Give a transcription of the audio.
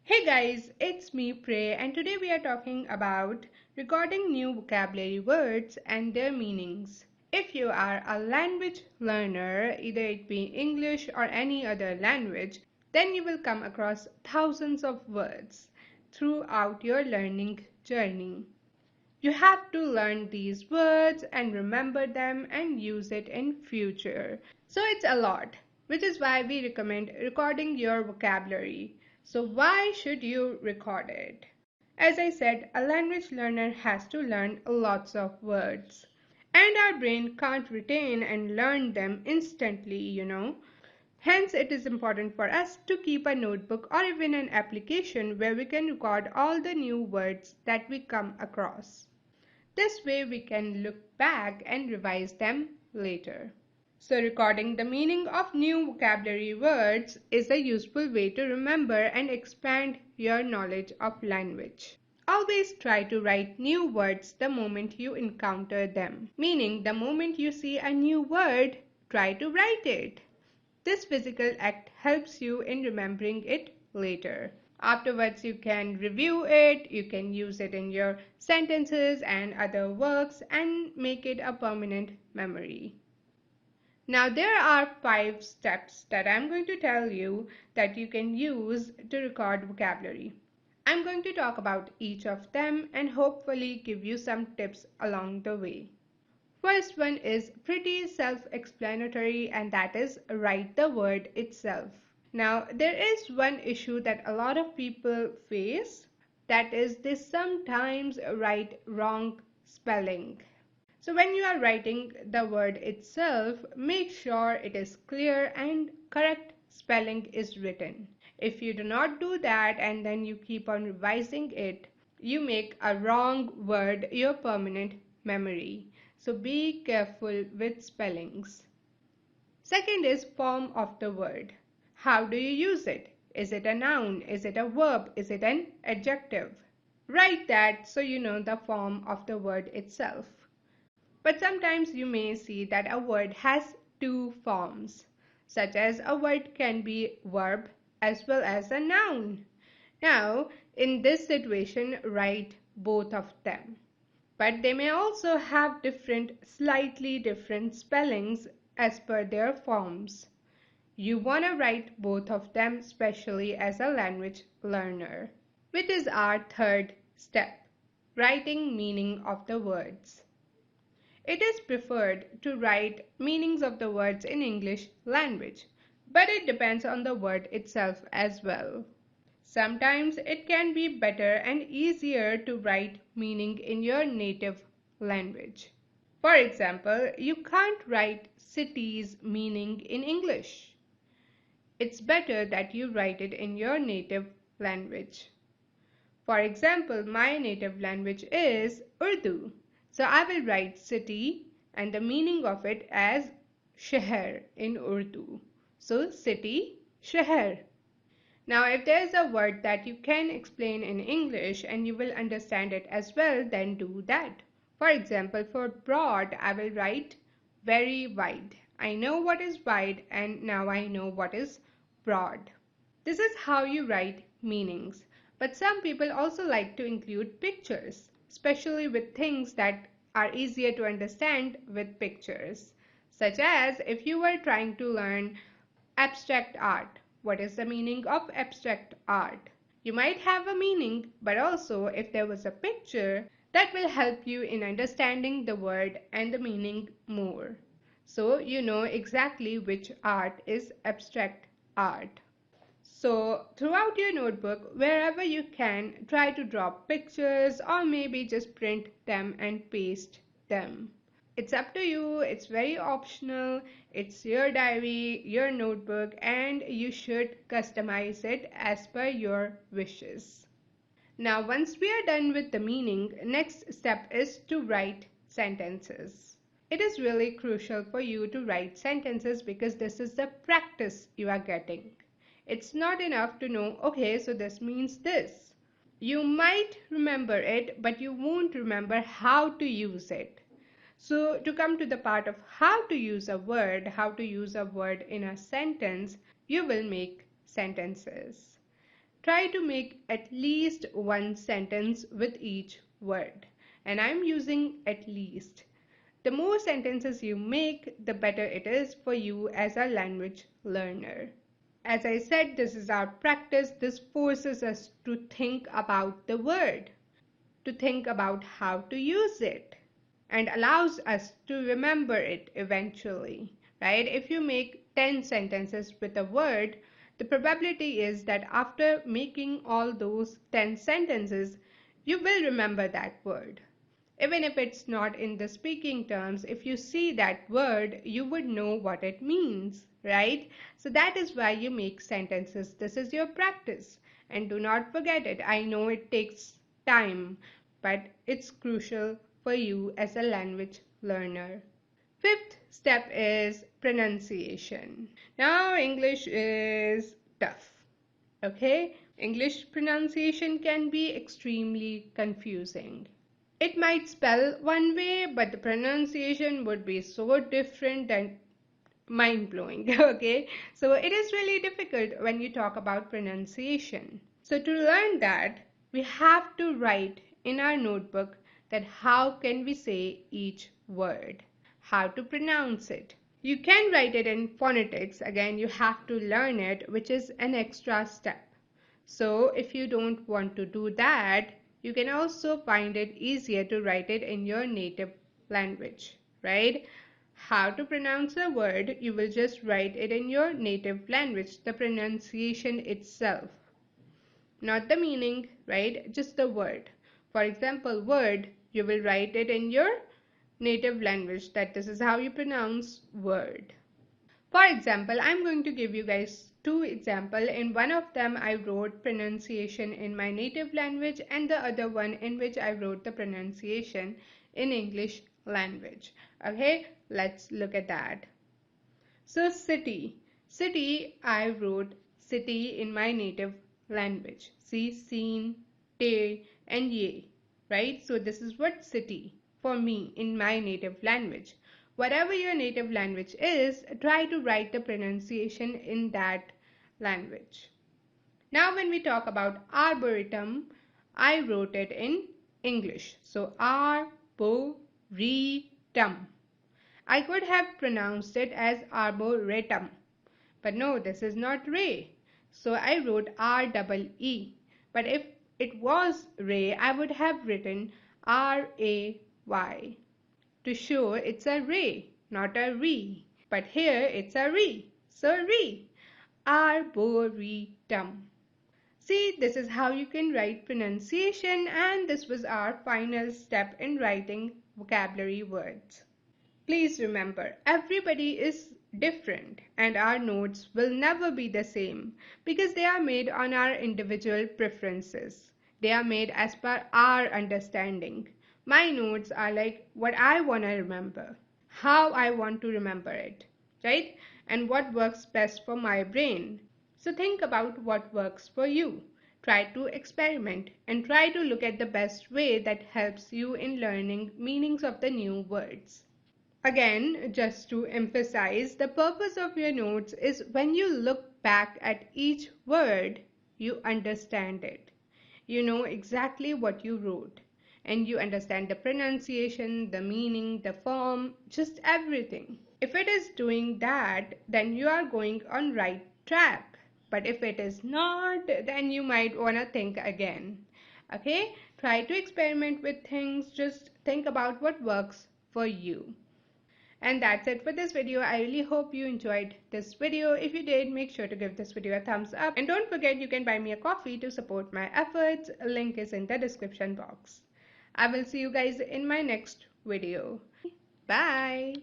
Hey guys, it's me Prey and today we are talking about recording new vocabulary words and their meanings. If you are a language learner, either it be English or any other language, then you will come across thousands of words throughout your learning journey. You have to learn these words and remember them and use it in future. So it's a lot, which is why we recommend recording your vocabulary. So why should you record it? As I said, a language learner has to learn lots of words. And our brain can't retain and learn them instantly. Hence, it is important for us to keep a notebook or even an application where we can record all the new words that we come across. This way we can look back and revise them later. So recording the meaning of new vocabulary words is a useful way to remember and expand your knowledge of language. Always try to write new words the moment you encounter them, meaning the moment you see a new word, try to write it. This physical act helps you in remembering it later. Afterwards, you can review it, you can use it in your sentences and other works and make it a permanent memory. Now, there are 5 steps that I'm going to tell you that you can use to record vocabulary. I'm going to talk about each of them and hopefully give you some tips along the way. First one is pretty self-explanatory, and that is write the word itself. Now, there is one issue that a lot of people face, that is they sometimes write wrong spelling. So when you are writing the word itself, make sure it is clear and correct spelling is written. If you do not do that and then you keep on revising it, you make a wrong word your permanent memory. So be careful with spellings. Second is form of the word. How do you use it? Is it a noun? Is it a verb? Is it an adjective? Write that so you know the form of the word itself. But sometimes you may see that a word has 2 forms, such as a word can be verb as well as a noun. Now, in this situation, write both of them. But they may also have slightly different spellings as per their forms. You want to write both of them, especially as a language learner, which is our third step, writing meaning of the words. It is preferred to write meanings of the words in English language, but it depends on the word itself as well. Sometimes it can be better and easier to write meaning in your native language. For example, you can't write cities meaning in English. It's better that you write it in your native language. For example, my native language is Urdu. So I will write city and the meaning of it as sheher in Urdu. So city, sheher. Now, if there is a word that you can explain in English and you will understand it as well, then do that. For example, for broad, I will write very wide. I know what is wide and now I know what is broad. This is how you write meanings. But some people also like to include pictures, especially with things that are easier to understand with pictures, such as if you were trying to learn abstract art. What is the meaning of abstract art? You might have a meaning, but also if there was a picture, that will help you in understanding the word and the meaning more. So you know exactly which art is abstract art. So throughout your notebook, wherever you can, try to draw pictures or maybe just print them and paste them. It's up to you, it's very optional, it's your diary, your notebook, and you should customize it as per your wishes. Now, once we are done with the meaning, next step is to write sentences. It is really crucial for you to write sentences because this is the practice you are getting. It's not enough to know, okay, so this means this. You might remember it, but you won't remember how to use it. So to come to the part of how to use a word in a sentence, you will make sentences. try to make at least one sentence with each word. And I'm using at least. The more sentences you make, the better it is for you as a language learner. As I said, this is our practice. This forces us to think about the word, to think about how to use it, and allows us to remember it eventually, right? If you make 10 sentences with a word, the probability is that after making all those 10 sentences, you will remember that word. Even if it's not in the speaking terms, if you see that word, you would know what it means, right? So that is why you make sentences. This is your practice. And do not forget it. I know it takes time, but it's crucial for you as a language learner. Fifth step is pronunciation. Now, English is tough. Okay? English pronunciation can be extremely confusing. It might spell one way, but the pronunciation would be so different that mind-blowing. Okay, so it is really difficult when you talk about pronunciation. So to learn that, we have to write in our notebook that how can we say each word, how to pronounce it. You can write it in phonetics. Again, you have to learn it, which is an extra step. So if you don't want to do that, you can also find it easier to write it in your native language, right? How to pronounce a word, you will just write it in your native language, the pronunciation itself, not the meaning, right? Just the word. For example, word, you will write it in your native language, that this is how you pronounce word. For example, I'm going to give you guys two examples. In one of them, I wrote pronunciation in my native language, and the other one in which I wrote the pronunciation in English language. Okay, let's look at that. So city. City, I wrote city in my native language. See, seen, te, and ye. Right? So this is what city for me in my native language. Whatever your native language is, try to write the pronunciation in that language. Now when we talk about arboretum, I wrote it in English. So arboretum. I could have pronounced it as arboretum, but no, this is not ray. So I wrote R-double-E. But if it was ray, I would have written R-A-Y to show it's a ray, not a re. But here it's a re, so re. Arboretum. See, this is how you can write pronunciation, and this was our final step in writing vocabulary words. Please remember, everybody is different and our notes will never be the same because they are made on our individual preferences. They are made as per our understanding. My notes are like what I want to remember, how I want to remember it, right? And what works best for my brain. So think about what works for you. Try to experiment and try to look at the best way that helps you in learning meanings of the new words. Again, just to emphasize, the purpose of your notes is when you look back at each word, you understand it. You know exactly what you wrote, and you understand the pronunciation, the meaning, the form, just everything. If it is doing that, then you are going on right track. But if it is not, then you might want to think again. Okay? Try to experiment with things. Just think about what works for you. And that's it for this video. I really hope you enjoyed this video. If you did, make sure to give this video a thumbs up. And don't forget, you can buy me a coffee to support my efforts. Link is in the description box. I will see you guys in my next video. Bye.